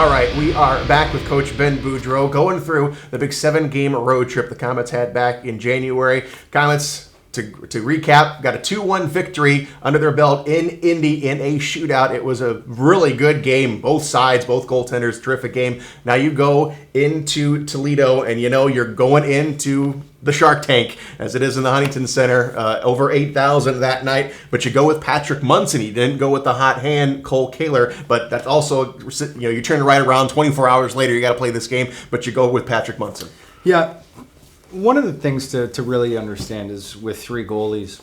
All right, we are back with Coach Ben Boudreau going through the big 7-game road trip the Komets had back in January. Komets, to recap, got a 2-1 victory under their belt in Indy in a shootout. It was a really good game. Both sides, both goaltenders, terrific game. Now you go into Toledo and you're going into the Shark Tank, as it is in the Huntington Center, over 8,000 that night. But you go with Patrick Munson. You didn't go with the hot hand, Cole Kaler. But that's also, you turn right around 24 hours later, you got to play this game. But you go with Patrick Munson. Yeah. One of the things to really understand is with 3 goalies,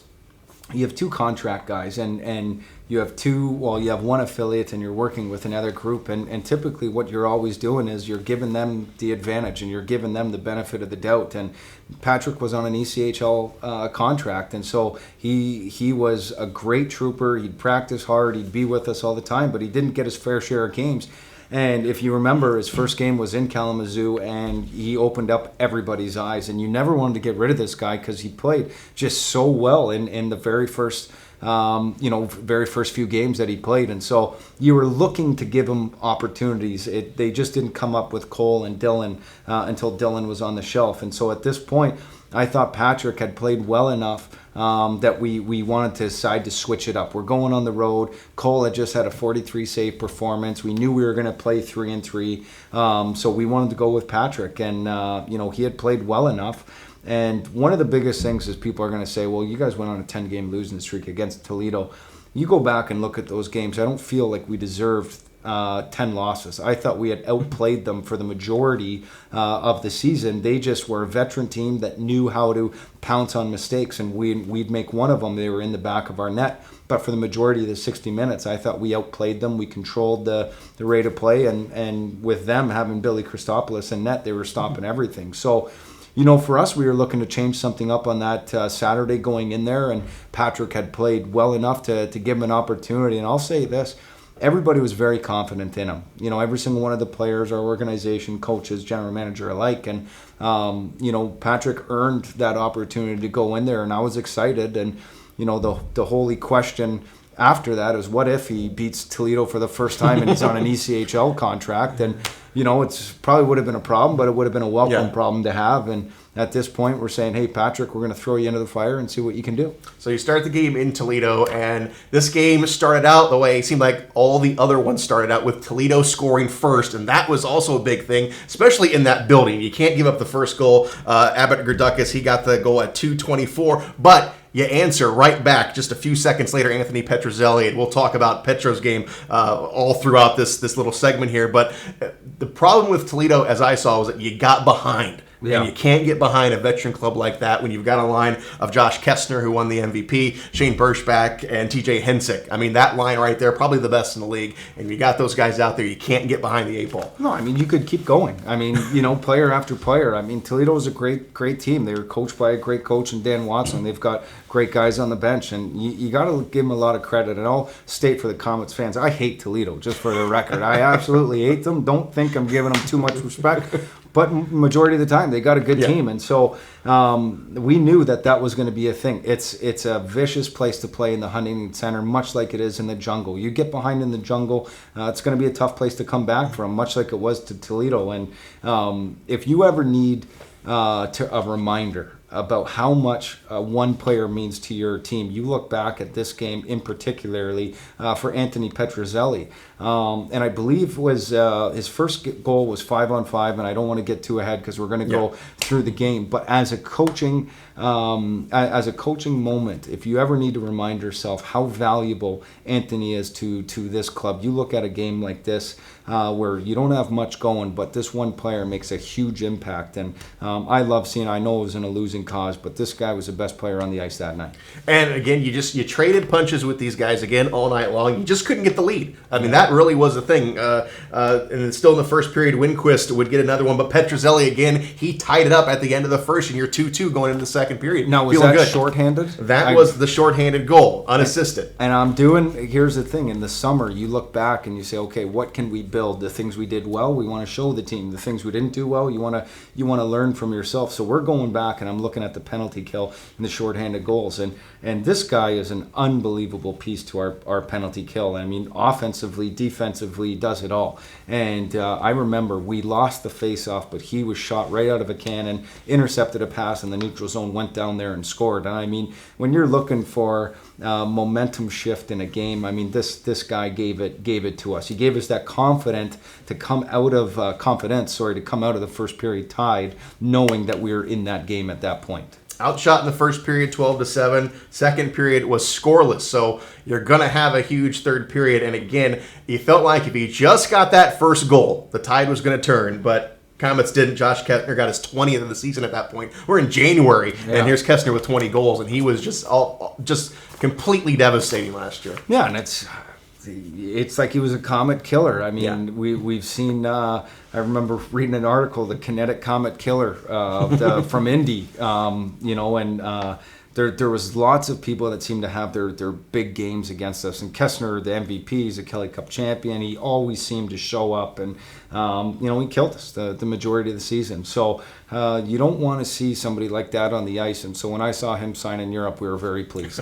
you have 2 contract guys and you have you have one affiliate and you're working with another group. And typically what you're always doing is you're giving them the advantage and you're giving them the benefit of the doubt. And Patrick was on an ECHL contract. And so he was a great trooper. He'd practice hard. He'd be with us all the time, but he didn't get his fair share of games. And if you remember, his first game was in Kalamazoo, and he opened up everybody's eyes. And you never wanted to get rid of this guy because he played just so well in the very first few games that he played. And so you were looking to give him opportunities. They just didn't come up with Cole and Dylan until Dylan was on the shelf. And so at this point, I thought Patrick had played well enough that we wanted to decide to switch it up. We're going on the road. Cole had just had a 43 save performance. We knew we were going to play 3-3, so we wanted to go with Patrick. And he had played well enough. And one of the biggest things is people are going to say, well, you guys went on a 10-game losing streak against Toledo. You go back and look at those games. I don't feel like we deserved 10 losses. I thought we had outplayed them for the majority of the season. They just were a veteran team that knew how to pounce on mistakes, and we'd make one of them. They were in the back of our net. But for the majority of the 60 minutes, I thought we outplayed them. We controlled the rate of play, and with them having Billy Christopoulos in net, they were stopping everything. So, for us, we were looking to change something up on that Saturday going in there, and Patrick had played well enough to give him an opportunity. And I'll say this, everybody was very confident in him. Every single one of the players, our organization, coaches, general manager alike. And, Patrick earned that opportunity to go in there, and I was excited. And, the holy question after that is, what if he beats Toledo for the first time and he's on an ECHL contract? And, it's probably would have been a problem, but it would have been a welcome problem to have. And at this point, we're saying, hey, Patrick, we're going to throw you into the fire and see what you can do. So you start the game in Toledo, and this game started out the way it seemed like all the other ones started out, with Toledo scoring first, and that was also a big thing, especially in that building. You can't give up the first goal. Abbott Gerdukas, he got the goal at 2:24, but you answer right back just a few seconds later, Anthony Petruzzelli, and we'll talk about Petro's game all throughout this little segment here. But the problem with Toledo, as I saw, was that you got behind. Yeah. And you can't get behind a veteran club like that when you've got a line of Josh Kestner, who won the MVP, Shane Birchback, and TJ Hensick. I mean, that line right there, probably the best in the league. And you got those guys out there, you can't get behind the 8 ball. No, you could keep going. Player after player. Toledo is a great team. They were coached by a great coach in Dan Watson. They've got great guys on the bench, and you got to give them a lot of credit. And I'll state for the Komets fans, I hate Toledo, just for the record. I absolutely hate them. Don't think I'm giving them too much respect. But majority of the time, they got a good team. And so we knew that was going to be a thing. It's a vicious place to play in the Huntington Center, much like it is in the jungle. You get behind in the jungle, it's going to be a tough place to come back from, much like it was to Toledo. And if you ever need a reminder about how much one player means to your team, you look back at this game in particularly for Anthony Petruzzelli. And I believe was his first goal was 5-on-5, and I don't want to get too ahead because we're going to go through the game. But as a coaching moment, if you ever need to remind yourself how valuable Anthony is to this club, you look at a game like this where you don't have much going, but this one player makes a huge impact. And I love seeing. I know it was in a losing cause, but this guy was the best player on the ice that night. And again, you traded punches with these guys again all night long. You just couldn't get the lead. That really was the thing. And still in the first period, Winquist would get another one, but Petruzzelli again, he tied it up at the end of the first, and you're 2-2 going into the second period. Now, was that shorthanded? That was the shorthanded goal, unassisted. And here's the thing, in the summer, you look back and you say, okay, what can we build build. The things we did well, we want to show the team. The things we didn't do well, you want to learn from yourself. So we're going back, and I'm looking at the penalty kill and the shorthanded goals. And this guy is an unbelievable piece to our penalty kill. I mean, offensively, defensively, does it all. And I remember we lost the face-off, but he was shot right out of a cannon, intercepted a pass in the neutral zone, went down there and scored. And I mean, when you're looking for momentum shift in a game, I mean, this guy gave it to us. He gave us that confidence to come out of the first period tied, knowing that we were in that game at that point. Outshot in the first period, 12-7. Second period was scoreless, so you're going to have a huge third period. And again, you felt like if he just got that first goal, the tide was going to turn, but Komets didn't. Josh Kestner got his 20th of the season at that point. We're in January, and here's Kestner with 20 goals, and he was just completely devastating last year. Yeah, and it's like he was a Comet killer. I mean, we've seen. I remember reading an article, the kinetic Comet killer from Indy. There was lots of people that seemed to have their big games against us. And Kestner, the MVP, he's a Kelly Cup champion. He always seemed to show up, and he killed us the majority of the season. So you don't want to see somebody like that on the ice. And so when I saw him sign in Europe, we were very pleased.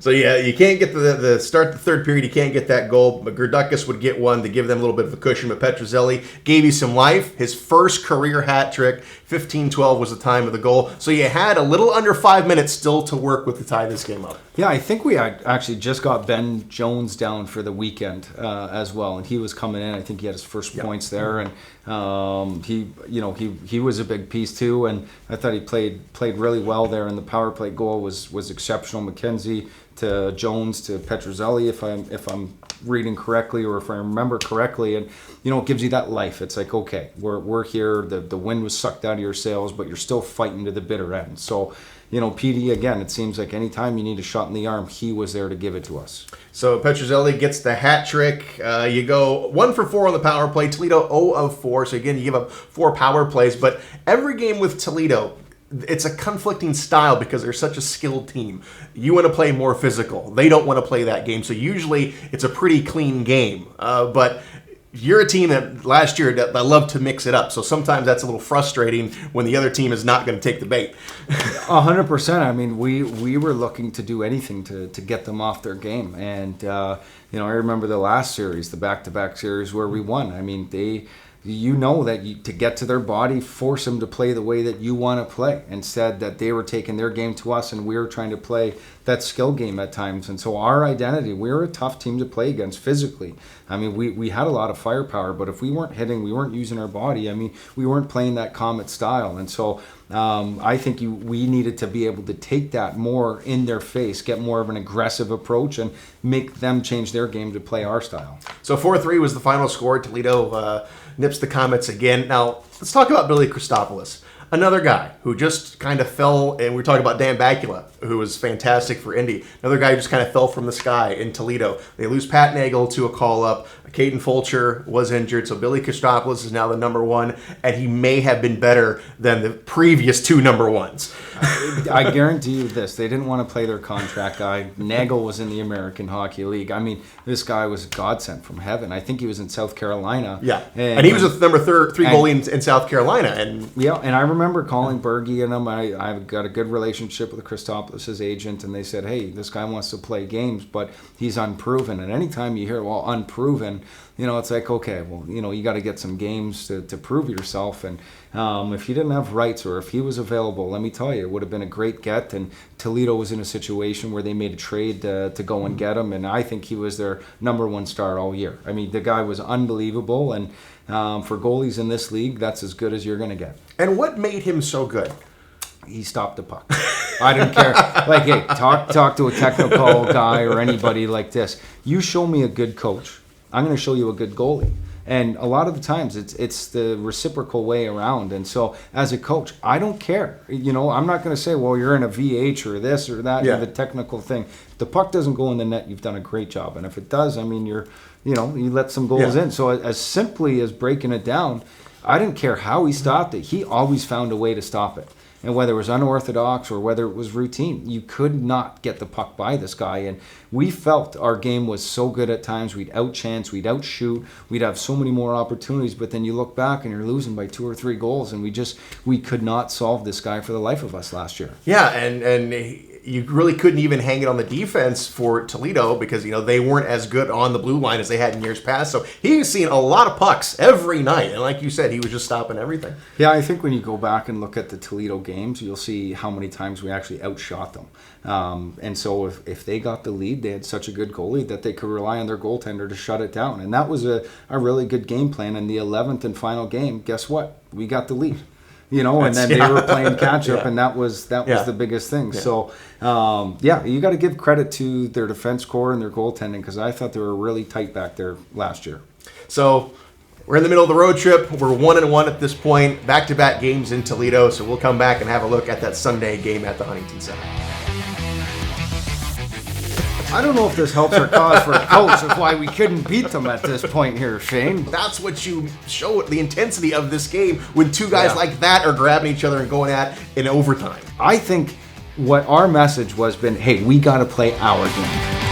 So yeah, you can't get the start the third period. You can't get that goal. But Gerdukas would get one to give them a little bit of a cushion. But Petruzzelli gave you some life. His first career hat trick. 15-12 was the time of the goal. So you had a little under 5 minutes still to work with to tie this game up. Yeah, I think we had actually just got Ben Jones down for the weekend as well, and he was coming in. I think he had his first points there, and he was a big piece too. And I thought he played really well there. And the power play goal was exceptional. McKenzie to Jones to Petruzzelli, if I'm reading correctly or if I remember correctly, and it gives you that life. It's like, okay, we're here. The wind was sucked out of your sails, but you're still fighting to the bitter end. So, PD, again, it seems like anytime you need a shot in the arm, he was there to give it to us. So Petruzzelli gets the hat trick. You go 1 for 4 on the power play. Toledo 0 of 4. So again, you give up 4 power plays. But every game with Toledo, it's a conflicting style because they're such a skilled team. You want to play more physical. They don't want to play that game. So usually it's a pretty clean game. But you're a team that last year that loved to mix it up. So sometimes that's a little frustrating when the other team is not going to take the bait. 100%. I mean, we were looking to do anything to get them off their game. And, I remember the last series, the back-to-back series where we won. I mean, that to get to their body, force them to play the way that you want to play. Instead, that they were taking their game to us, and we were trying to play that skill game at times. And so our identity, we were a tough team to play against physically. I mean, we had a lot of firepower, but if we weren't hitting, we weren't using our body. I mean, we weren't playing that Comet style. And so I think we needed to be able to take that more in their face, get more of an aggressive approach, and make them change their game to play our style. So 4-3 was the final score. Toledo nips the Komets again. Now, let's talk about Billy Christopoulos. Another guy who just kind of fell, and we're talking about Dan Bakula, who was fantastic for Indy. Another guy who just kind of fell from the sky in Toledo. They lose Pat Nagel to a call-up. Caden Fulcher was injured, so Billy Christopoulos is now the number one, and he may have been better than the previous 2 number ones. I guarantee you this. They didn't want to play their contract guy. Nagel was in the American Hockey League. I mean, this guy was a godsend from heaven. I think he was in South Carolina. Yeah, and he was the number 3 goalie in South Carolina. And I remember calling Bergie and him. I've got a good relationship with Christopoulos' agent, and they said, hey, this guy wants to play games, but he's unproven. And anytime you hear, well, unproven, it's like, okay, well, you got to get some games to prove yourself. And if you didn't have rights or if he was available, let me tell you, it would have been a great get. And Toledo was in a situation where they made a trade to go and get him. And I think he was their number 1 star all year. I mean, the guy was unbelievable. And for goalies in this league, that's as good as you're going to get. And what made him so good? He stopped the puck. I didn't care. Like, hey, talk to a technical guy or anybody like this. You show me a good coach, I'm going to show you a good goalie. And a lot of the times it's the reciprocal way around. And so as a coach, I don't care. I'm not going to say, well, you're in a VH or this or that, the technical thing. If the puck doesn't go in the net, you've done a great job. And if it does, I mean, you let some goals in. So as simply as breaking it down, I didn't care how he stopped it. He always found a way to stop it. And whether it was unorthodox or whether it was routine, you could not get the puck by this guy. And we felt our game was so good at times. We'd outchance, we'd outshoot, we'd have so many more opportunities. But then you look back and you're losing by 2 or 3 goals. And we could not solve this guy for the life of us last year. Yeah, and you really couldn't even hang it on the defense for Toledo because, they weren't as good on the blue line as they had in years past. So he's seen a lot of pucks every night. And like you said, he was just stopping everything. Yeah, I think when you go back and look at the Toledo games, you'll see how many times we actually outshot them. And so if they got the lead, they had such a good goalie that they could rely on their goaltender to shut it down. And that was a really good game plan. In the 11th and final game, guess what? We got the lead. And then they were playing catch up, and that was the biggest thing. Yeah. So, you got to give credit to their defense core and their goaltending because I thought they were really tight back there last year. So, we're in the middle of the road trip. We're 1-1 at this point. Back-to-back games in Toledo. So we'll come back and have a look at that Sunday game at the Huntington Center. I don't know if this helps our cause for a coach of why we couldn't beat them at this point here, Shane. That's what you show the intensity of this game when two guys like that are grabbing each other and going at in overtime. I think what our message was hey, we got to play our game.